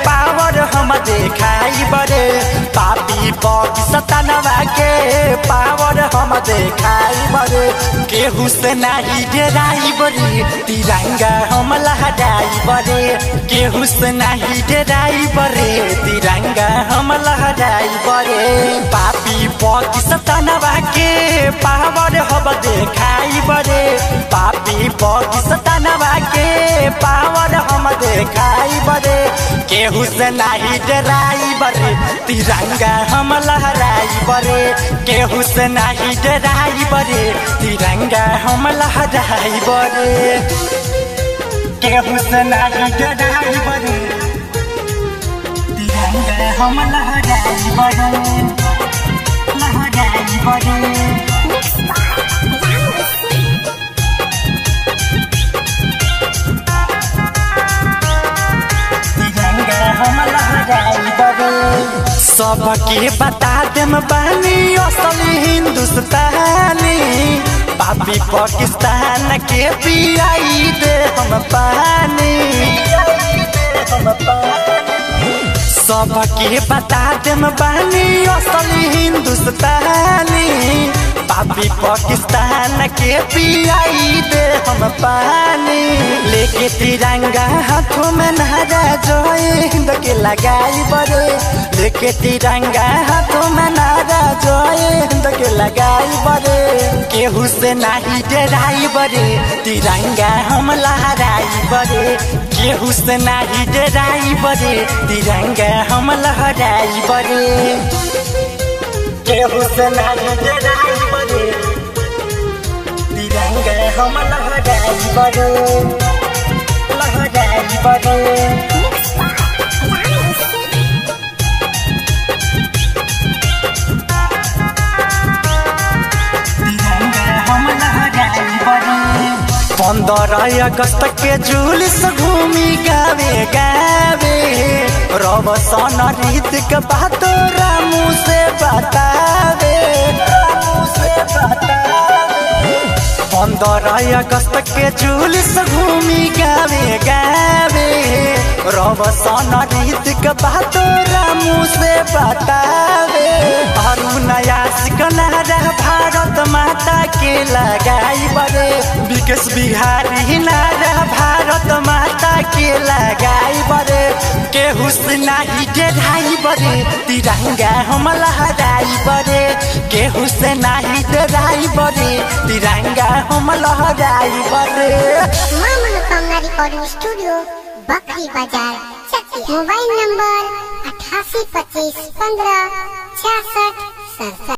Power हम देखाई बरे पापी पकी सतानवा के पावर हम देखाई बरे केहू से नाही डराई बरे तिरंगा हम लहराई बरे केहू से नाही डराई बरे तिरंगा हम लहराई बरे पापी पकी सतानवा के पावर हम देखाई बरे पापी पकी सतानवा के पावर हम देखाई बरे केहू से नाही डराई बरे तिरंगा हम लहराई बरे केहू से नाही डराई बरे तिरंगा हम लहराई बरे केहू से नाही डराई बरे तिरंगा हम लहराई बरे लहराई बरे सबके बता देम बानी असली हिंदुस्तानी पापी पाकिस्तान के पियाई दे हम पानी सबके बता देम बानी असली हिंदुस्तानी पापी पाकिस्तान के पियाई दे हम पानी लेके तिरंगा हाथों में नारा जय हिंद के लगाई बरे लेके तिरंगा हाथों में नारा जय हिंद के लगाई बरे केहू से नाही डराई बरे तिरंगा हम लहराई बरे केहू से नाही डराई बरे तिरंगा हम लहराई बरे केहू से नाही डराई बरे तिरंगा हम लहराई बरे लहराई बरे पंद्रह अगस्त के जुलूस घूमी गावे गावे रवसन रीत के बात रामू से बतावे 15 अगस्त के जुलूस घूमी गावे गावे रवसन रीत के बात रामू से बतावे अरुण आशिक नारा भारत माता के लगाई बरे विकेश बिहारी नारा भारत माता के लगाई बरे केहू से नाही डराई बरे तिरंगा हम लहराई बरे केहू से नाही डराई बरे तिरंगा हम लहराई बरे। मां मनोकामना रिकॉर्डिंग स्टूडियो बकरी बाजार चक्की मोबाइल नंबर 8825156667।